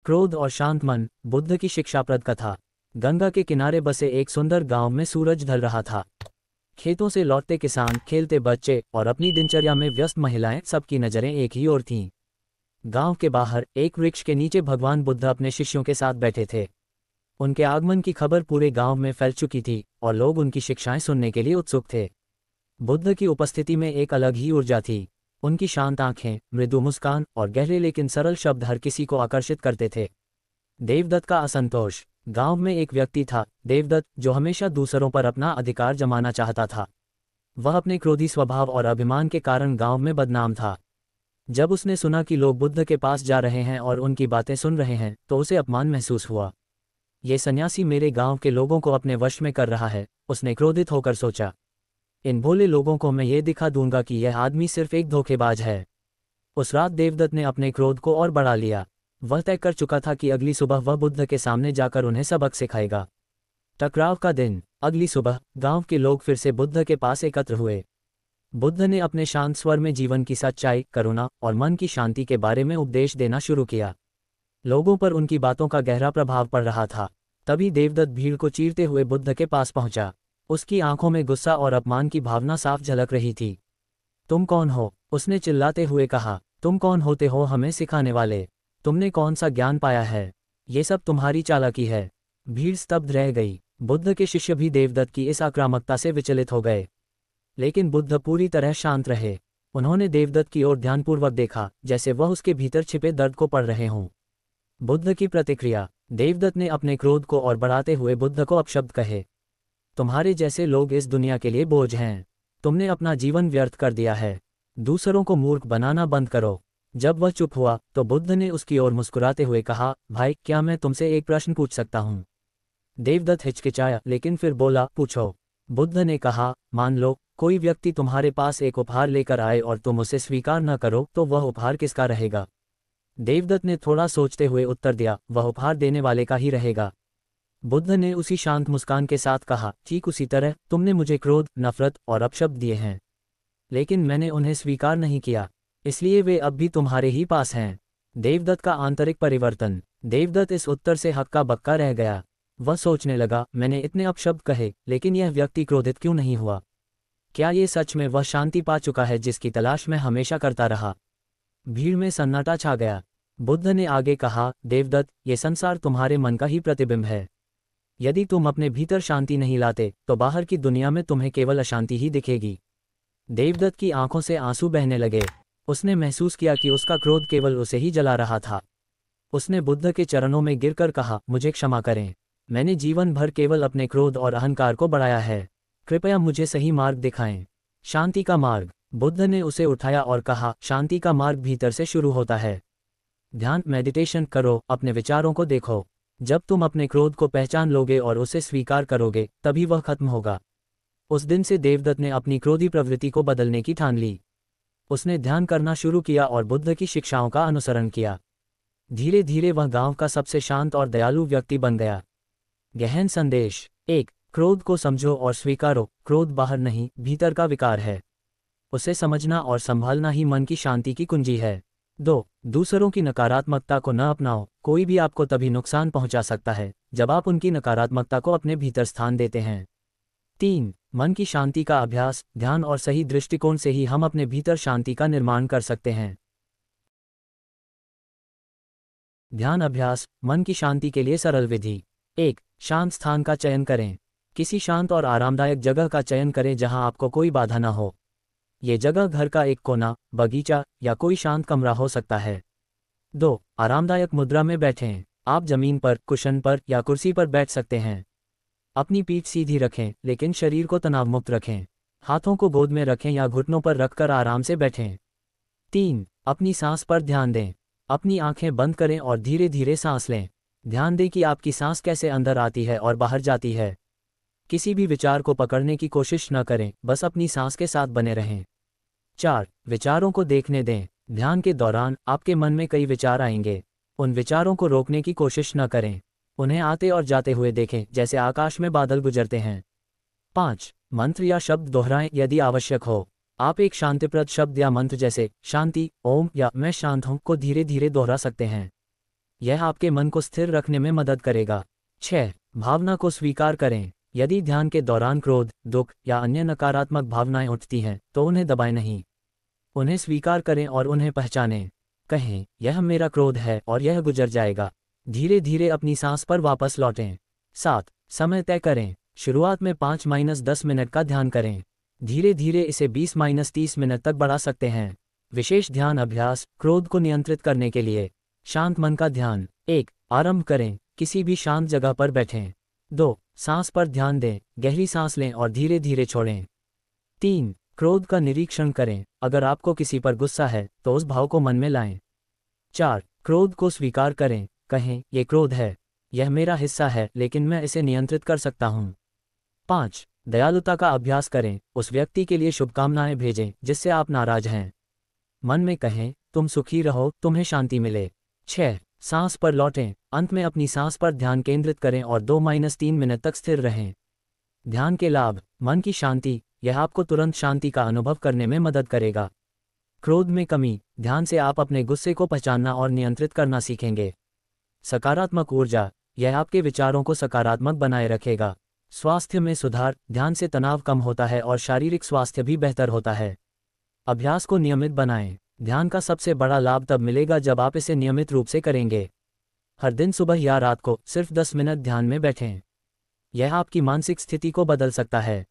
क्रोध और शांत मन, बुद्ध की शिक्षाप्रद कथा। गंगा के किनारे बसे एक सुंदर गांव में सूरज ढल रहा था। खेतों से लौटते किसान, खेलते बच्चे और अपनी दिनचर्या में व्यस्त महिलाएं, सबकी नजरें एक ही ओर थीं। गांव के बाहर एक वृक्ष के नीचे भगवान बुद्ध अपने शिष्यों के साथ बैठे थे। उनके आगमन की खबर पूरे गांव में फैल चुकी थी और लोग उनकी शिक्षाएं सुनने के लिए उत्सुक थे। बुद्ध की उपस्थिति में एक अलग ही ऊर्जा थी। उनकी शांत आंखें, मृदु मुस्कान और गहरे लेकिन सरल शब्द हर किसी को आकर्षित करते थे। देवदत्त का असंतोष। गांव में एक व्यक्ति था, देवदत्त, जो हमेशा दूसरों पर अपना अधिकार जमाना चाहता था। वह अपने क्रोधी स्वभाव और अभिमान के कारण गांव में बदनाम था। जब उसने सुना कि लोग बुद्ध के पास जा रहे हैं और उनकी बातें सुन रहे हैं, तो उसे अपमान महसूस हुआ। ये सन्यासी मेरे गांव के लोगों को अपने वश में कर रहा है, उसने क्रोधित होकर सोचा। इन भोले लोगों को मैं ये दिखा दूंगा कि यह आदमी सिर्फ एक धोखेबाज है। उस रात देवदत्त ने अपने क्रोध को और बढ़ा लिया। वह तय कर चुका था कि अगली सुबह वह बुद्ध के सामने जाकर उन्हें सबक सिखाएगा। टकराव का दिन। अगली सुबह गांव के लोग फिर से बुद्ध के पास एकत्र हुए। बुद्ध ने अपने शांत स्वर में जीवन की सच्चाई, करुणा और मन की शांति के बारे में उपदेश देना शुरू किया। लोगों पर उनकी बातों का गहरा प्रभाव पड़ रहा था। तभी देवदत्त भीड़ को चीरते हुए बुद्ध के पास पहुंचा। उसकी आंखों में गुस्सा और अपमान की भावना साफ झलक रही थी। तुम कौन हो? उसने चिल्लाते हुए कहा। तुम कौन होते हो हमें सिखाने वाले? तुमने कौन सा ज्ञान पाया है? ये सब तुम्हारी चालाकी है। भीड़ स्तब्ध रह गई। बुद्ध के शिष्य भी देवदत्त की इस आक्रामकता से विचलित हो गए। लेकिन बुद्ध पूरी तरह शांत रहे। उन्होंने देवदत्त की ओर ध्यानपूर्वक देखा, जैसे वह उसके भीतर छिपे दर्द को पढ़ रहे हों। बुद्ध की प्रतिक्रिया। देवदत्त ने अपने क्रोध को और बढ़ाते हुए बुद्ध को अपशब्द कहे। तुम्हारे जैसे लोग इस दुनिया के लिए बोझ हैं। तुमने अपना जीवन व्यर्थ कर दिया है। दूसरों को मूर्ख बनाना बंद करो। जब वह चुप हुआ तो बुद्ध ने उसकी ओर मुस्कुराते हुए कहा, भाई, क्या मैं तुमसे एक प्रश्न पूछ सकता हूँ? देवदत्त हिचकिचाया, लेकिन फिर बोला, पूछो। बुद्ध ने कहा, मान लो कोई व्यक्ति तुम्हारे पास एक उपहार लेकर आए और तुम उसे स्वीकार न करो, तो वह उपहार किसका रहेगा? देवदत्त ने थोड़ा सोचते हुए उत्तर दिया, वह उपहार देने वाले का ही रहेगा। बुद्ध ने उसी शांत मुस्कान के साथ कहा, ठीक उसी तरह तुमने मुझे क्रोध, नफरत और अपशब्द दिए हैं, लेकिन मैंने उन्हें स्वीकार नहीं किया, इसलिए वे अब भी तुम्हारे ही पास हैं। देवदत्त का आंतरिक परिवर्तन। देवदत्त इस उत्तर से हक्का बक्का रह गया। वह सोचने लगा, मैंने इतने अपशब्द कहे, लेकिन यह व्यक्ति क्रोधित क्यों नहीं हुआ? क्या ये सच में वह शांति पा चुका है जिसकी तलाश मैं हमेशा करता रहा? भीड़ में सन्नाटा छा गया। बुद्ध ने आगे कहा, देवदत्त, ये संसार तुम्हारे मन का ही प्रतिबिंब है। यदि तुम अपने भीतर शांति नहीं लाते, तो बाहर की दुनिया में तुम्हें केवल अशांति ही दिखेगी। देवदत्त की आंखों से आंसू बहने लगे। उसने महसूस किया कि उसका क्रोध केवल उसे ही जला रहा था। उसने बुद्ध के चरणों में गिरकर कहा, मुझे क्षमा करें। मैंने जीवन भर केवल अपने क्रोध और अहंकार को बढ़ाया है। कृपया मुझे सही मार्ग दिखाएं। शांति का मार्ग। बुद्ध ने उसे उठाया और कहा, शांति का मार्ग भीतर से शुरू होता है। ध्यान, मेडिटेशन करो, अपने विचारों को देखो। जब तुम अपने क्रोध को पहचान लोगे और उसे स्वीकार करोगे, तभी वह खत्म होगा। उस दिन से देवदत्त ने अपनी क्रोधी प्रवृत्ति को बदलने की ठान ली। उसने ध्यान करना शुरू किया और बुद्ध की शिक्षाओं का अनुसरण किया। धीरे धीरे वह गांव का सबसे शांत और दयालु व्यक्ति बन गया। गहन संदेश। 1. क्रोध को समझो और स्वीकारो। क्रोध बाहर नहीं, भीतर का विकार है। उसे समझना और संभालना ही मन की शांति की कुंजी है। 2. दूसरों की नकारात्मकता को न अपनाओ। कोई भी आपको तभी नुकसान पहुंचा सकता है जब आप उनकी नकारात्मकता को अपने भीतर स्थान देते हैं। 3. मन की शांति का अभ्यास। ध्यान और सही दृष्टिकोण से ही हम अपने भीतर शांति का निर्माण कर सकते हैं। ध्यान अभ्यास। मन की शांति के लिए सरल विधि। 1. शांत स्थान का चयन करें। किसी शांत और आरामदायक जगह का चयन करें जहां आपको कोई बाधा न हो। ये जगह घर का एक कोना, बगीचा या कोई शांत कमरा हो सकता है। 2. आरामदायक मुद्रा में बैठें। आप जमीन पर, कुशन पर या कुर्सी पर बैठ सकते हैं। अपनी पीठ सीधी रखें, लेकिन शरीर को तनावमुक्त रखें। हाथों को गोद में रखें या घुटनों पर रखकर आराम से बैठें। 3. अपनी सांस पर ध्यान दें। अपनी आंखें बंद करें और धीरे धीरे सांस लें। ध्यान दें कि आपकी सांस कैसे अंदर आती है और बाहर जाती है। किसी भी विचार को पकड़ने की कोशिश न करें, बस अपनी सांस के साथ बने रहें। 4. विचारों को देखने दें। ध्यान के दौरान आपके मन में कई विचार आएंगे। उन विचारों को रोकने की कोशिश न करें। उन्हें आते और जाते हुए देखें, जैसे आकाश में बादल गुजरते हैं। 5. मंत्र या शब्द दोहराएं यदि आवश्यक हो। आप एक शांतिप्रद शब्द या मंत्र जैसे शांति, ओम या मैं शांत हूं को धीरे धीरे दोहरा सकते हैं। यह आपके मन को स्थिर रखने में मदद करेगा। 6. भावना को स्वीकार करें। यदि ध्यान के दौरान क्रोध, दुख या अन्य नकारात्मक भावनाएं उठती हैं, तो उन्हें दबाएं नहीं। उन्हें स्वीकार करें और उन्हें पहचानें। कहें, यह मेरा क्रोध है और यह गुजर जाएगा। धीरे धीरे अपनी सांस पर वापस लौटें। 7. समय तय करें। शुरुआत में 5-10 मिनट का ध्यान करें। धीरे धीरे इसे 20-30 मिनट तक बढ़ा सकते हैं। विशेष ध्यान अभ्यास, क्रोध को नियंत्रित करने के लिए। शांत मन का ध्यान। 1. आरंभ करें, किसी भी शांत जगह पर बैठें। 2. सांस पर ध्यान दें, गहरी सांस लें और धीरे धीरे छोड़ें। 3. क्रोध का निरीक्षण करें, अगर आपको किसी पर गुस्सा है तो उस भाव को मन में लाएं। 4. क्रोध को स्वीकार करें, कहें, ये क्रोध है, यह मेरा हिस्सा है लेकिन मैं इसे नियंत्रित कर सकता हूँ। 5. दयालुता का अभ्यास करें, उस व्यक्ति के लिए शुभकामनाएं भेजें जिससे आप नाराज हैं। मन में कहें, तुम सुखी रहो, तुम्हें शांति मिले। 6. सांस पर लौटें, अंत में अपनी सांस पर ध्यान केंद्रित करें और 2-3 मिनट तक स्थिर रहें। ध्यान के लाभ। मन की शांति, यह आपको तुरंत शांति का अनुभव करने में मदद करेगा। क्रोध में कमी, ध्यान से आप अपने गुस्से को पहचानना और नियंत्रित करना सीखेंगे। सकारात्मक ऊर्जा, यह आपके विचारों को सकारात्मक बनाए रखेगा। स्वास्थ्य में सुधार, ध्यान से तनाव कम होता है और शारीरिक स्वास्थ्य भी बेहतर होता है। अभ्यास को नियमित बनाएं। ध्यान का सबसे बड़ा लाभ तब मिलेगा जब आप इसे नियमित रूप से करेंगे। हर दिन सुबह या रात को सिर्फ 10 मिनट ध्यान में बैठें। यह आपकी मानसिक स्थिति को बदल सकता है।